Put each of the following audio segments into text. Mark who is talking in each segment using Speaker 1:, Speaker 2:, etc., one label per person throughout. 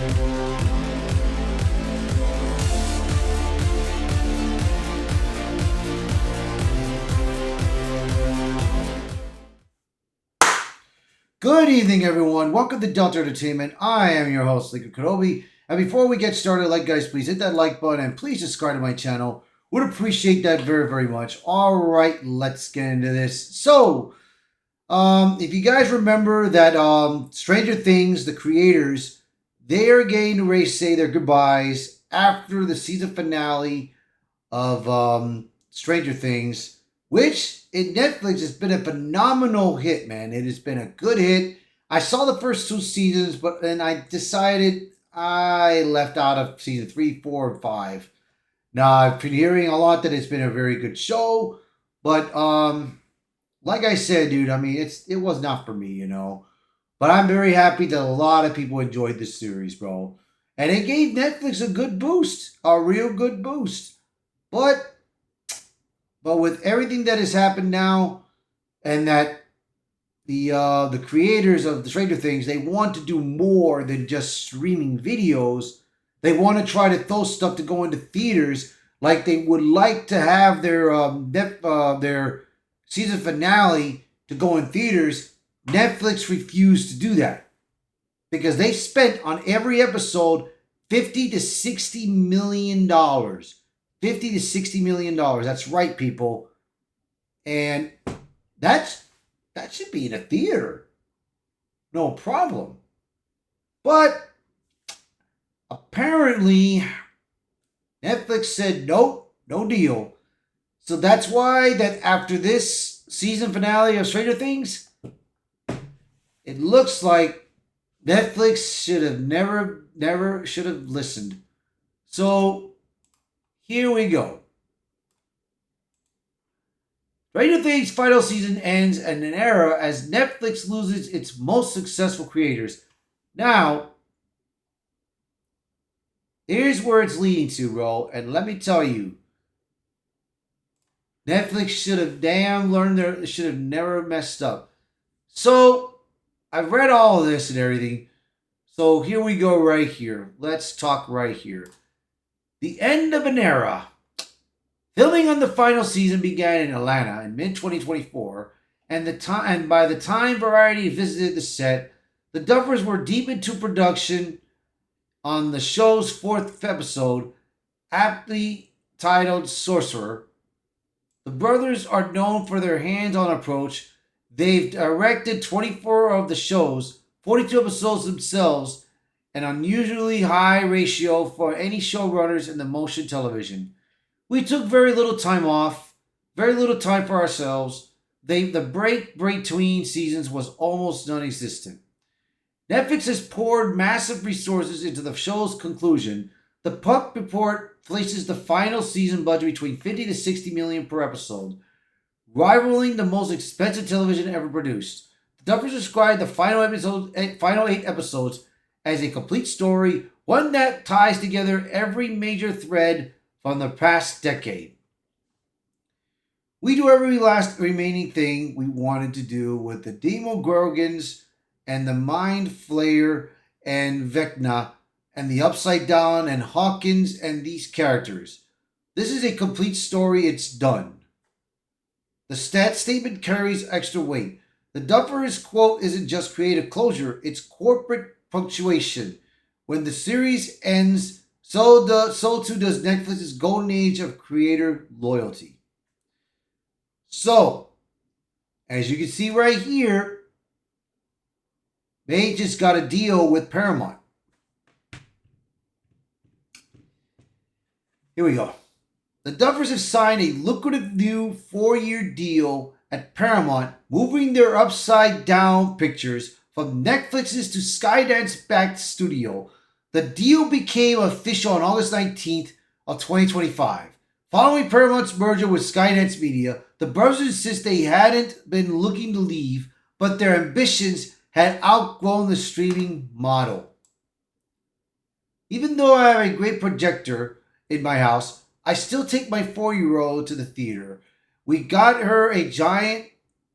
Speaker 1: Good evening, everyone. Welcome to Delta Entertainment. I am your host, Lincoln Kenobi. And before we get started, guys, please hit that like button and please subscribe to my channel. Would appreciate that very, very much. All right, let's get into this. So, if you guys remember that Stranger Things, the creators, they are getting ready to say their goodbyes after the season finale of Stranger Things, which in Netflix has been a phenomenal hit, man. It has been a good hit. I saw the first two seasons, but then I decided I left out of season 3, 4, and 5. Now I've been hearing a lot that it's been a very good show, but like I said, dude, I mean it was not for me, you know. But I'm very happy that a lot of people enjoyed this series, bro. And it gave Netflix a good boost, a real good boost. But with everything that has happened now, and that the creators of the Stranger Things, they want to do more than just streaming videos. They want to try to throw stuff to go into theaters, like they would like to have their season finale to go in theaters. Netflix refused to do that because they spent on every episode $50 to $60 million. $50 to $60 million. That's right, people. And that should be in a theater. No problem. But apparently Netflix said nope, no deal. So that's why that after this season finale of Stranger Things, it looks like Netflix should have never should have listened. So here we go. Stranger Things' final season ends in an era as Netflix loses its most successful creators. Now, here's where it's leading to, bro. And let me tell you, Netflix should have should have never messed up. So, I've read all of this and everything. So here we go right here. Let's talk right here. The end of an era. Filming on the final season began in Atlanta in mid-2024, and by the time Variety visited the set, the Duffers were deep into production on the show's fourth episode, aptly titled Sorcerer. The brothers are known for their hands-on approach. They've directed 24 of the shows, 42 episodes themselves, an unusually high ratio for any showrunners in the motion television. We took very little time off, very little time for ourselves. The break between seasons was almost non-existent. Netflix has poured massive resources into the show's conclusion. The Puck Report places the final season budget between 50 to 60 million per episode, rivaling the most expensive television ever produced. The Duffers described the final 8 episodes as a complete story, one that ties together every major thread from the past decade. We do every last remaining thing we wanted to do with the Demogorgons and the Mind Flayer and Vecna and the Upside Down and Hawkins and these characters. This is a complete story. It's done. The stat statement carries extra weight. The Duffers quote isn't just creative closure, it's corporate punctuation. When the series ends, so too does Netflix's golden age of creator loyalty. So, as you can see right here, they just got a deal with Paramount. Here we go. The Duffers have signed a lucrative new 4-year deal at Paramount, moving their Upside Down pictures from Netflix's to Skydance-backed studio. The deal became official on August 19th of 2025. Following Paramount's merger with Skydance Media, the brothers insist they hadn't been looking to leave, but their ambitions had outgrown the streaming model. Even though I have a great projector in my house, I still take my 4-year-old to the theater. We got her a giant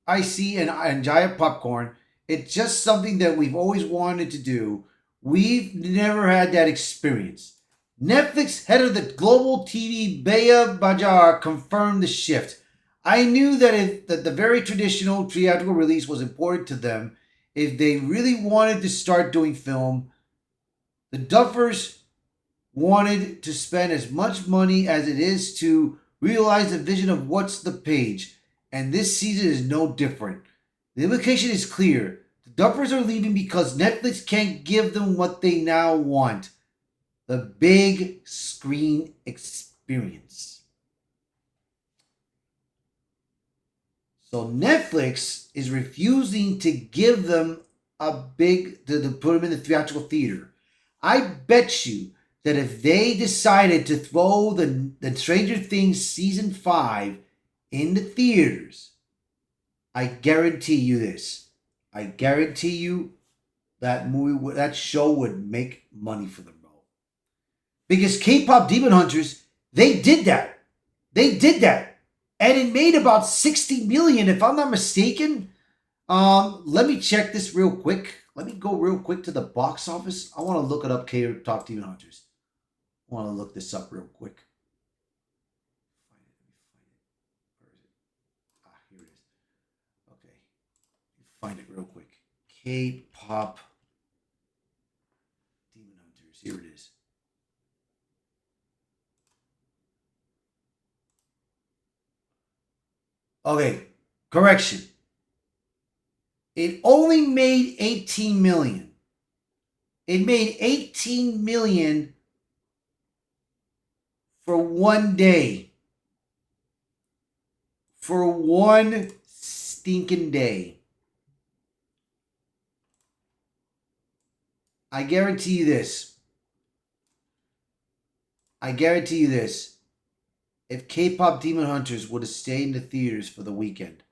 Speaker 1: icy and giant popcorn. It's just something that we've always wanted to do. We've never had that experience. Netflix head of the global TV Bea Bajar confirmed the shift. I knew that the very traditional theatrical release was important to them if they really wanted to start doing film. The Duffers wanted to spend as much money as it is to realize the vision of what's the page, and this season is no different. The implication is clear. The Duffers are leaving because Netflix can't give them what they now want: the big screen experience. So Netflix is refusing to give them to put them in the theatrical theater. I bet you that if they decided to throw the Stranger Things season 5 in the theaters, I guarantee you this. I guarantee you that show would make money for them, bro. Because K-pop Demon Hunters, they did that. They did that. And it made about 60 million, if I'm not mistaken. Let me check this real quick. Let me go real quick to the box office. I want to look it up, K-pop Demon Hunters. I want to look this up real quick. Where is it? Here it is. Okay. Find it real quick. K-pop Demon Hunters. Here it is. Okay, correction. It only made 18 million. It made 18 million for one day. For one stinking day. I guarantee you this. I guarantee you this. If K-pop Demon Hunters would have stayed in the theaters for the weekend,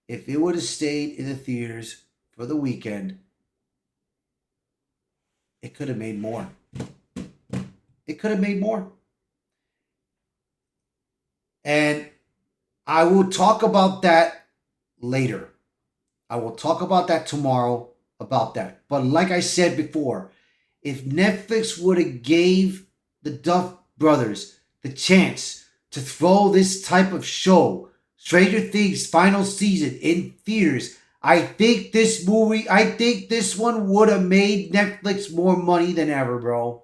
Speaker 1: if it would have stayed in the theaters for the weekend, it could have made more. It could have made more. And I will talk about that later. I will talk about that tomorrow, about that. But like I said before, if Netflix would have gave the Duff brothers the chance to throw this type of show, Stranger Things final season, in theaters, I think this one would have made Netflix more money than ever, bro.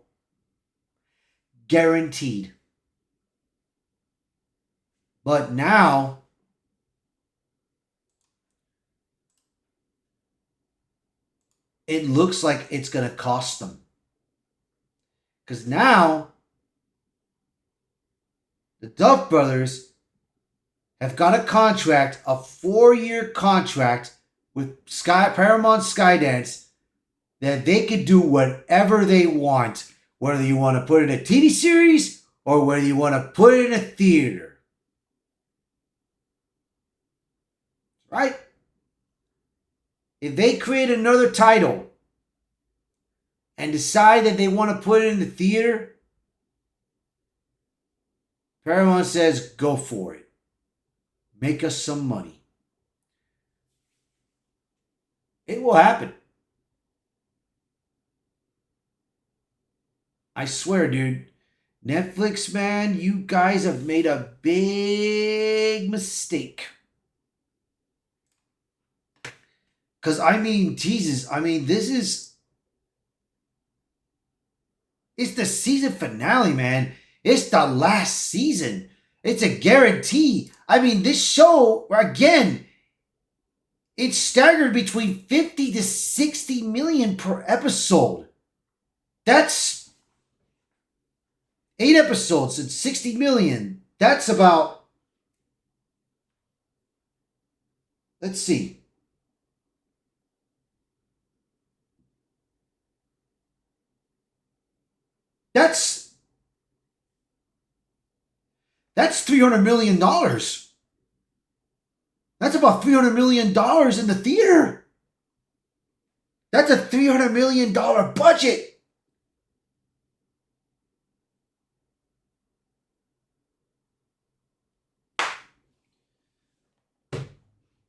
Speaker 1: Guaranteed. But now, it looks like it's going to cost them. Because now, the Duff brothers have got a contract, a 4-year contract with Paramount Skydance, that they could do whatever they want, whether you want to put it in a TV series or whether you want to put it in a theater. Right? If they create another title and decide that they want to put it in the theater, Paramount says, go for it. Make us some money. It will happen. I swear, dude. Netflix, man, you guys have made a big mistake. Because, I mean, Jesus, I mean, it's the season finale, man. It's the last season. It's a guarantee. I mean, this show, again, it's staggered between 50 to 60 million per episode. That's 8 episodes and 60 million. That's about, let's see. That's $300 million. That's about $300 million in the theater. That's a $300 million budget.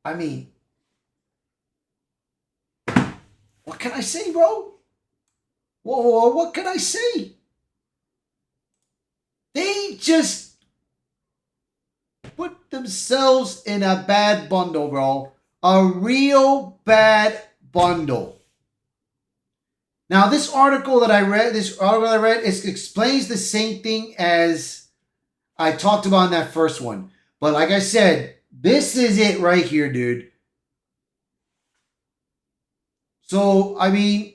Speaker 1: I mean, what can I say, bro? Well, what can I say? They just put themselves in a bad bundle, bro. A real bad bundle. Now, this article that I read, it explains the same thing as I talked about in that first one. But like I said, this is it right here, dude. So, I mean,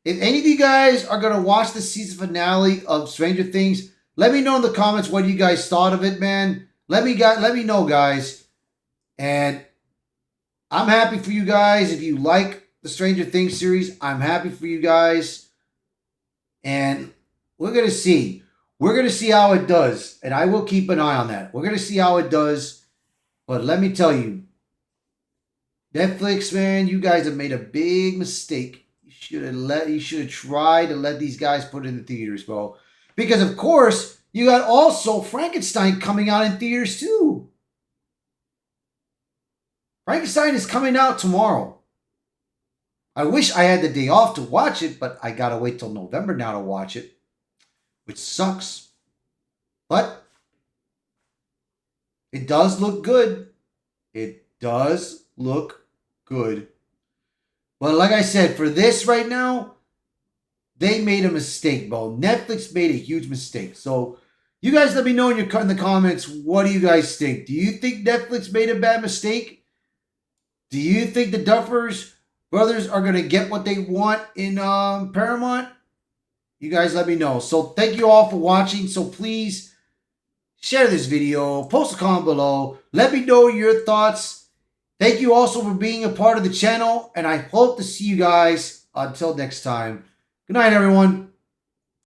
Speaker 1: if any of you guys are going to watch the season finale of Stranger Things, let me know in the comments what you guys thought of it, man. Let me know, guys. And I'm happy for you guys. If you like the Stranger Things series, I'm happy for you guys. And we're going to see. We're going to see how it does. And I will keep an eye on that. We're going to see how it does. But let me tell you, Netflix, man, you guys have made a big mistake. You should have tried to let these guys put it in the theaters, bro. Because of course, you got also Frankenstein coming out in theaters too. Frankenstein is coming out tomorrow. I wish I had the day off to watch it, but I gotta wait till November now to watch it, which sucks. But it does look good. It does look good. But like I said, for this right now, they made a mistake, bro. Netflix made a huge mistake. So you guys let me know in the comments, what do you guys think? Do you think Netflix made a bad mistake? Do you think the Duffers brothers are going to get what they want in Paramount? You guys let me know. So thank you all for watching. So please share this video. Post a comment below. Let me know your thoughts. Thank you also for being a part of the channel. And I hope to see you guys until next time. Good night, everyone.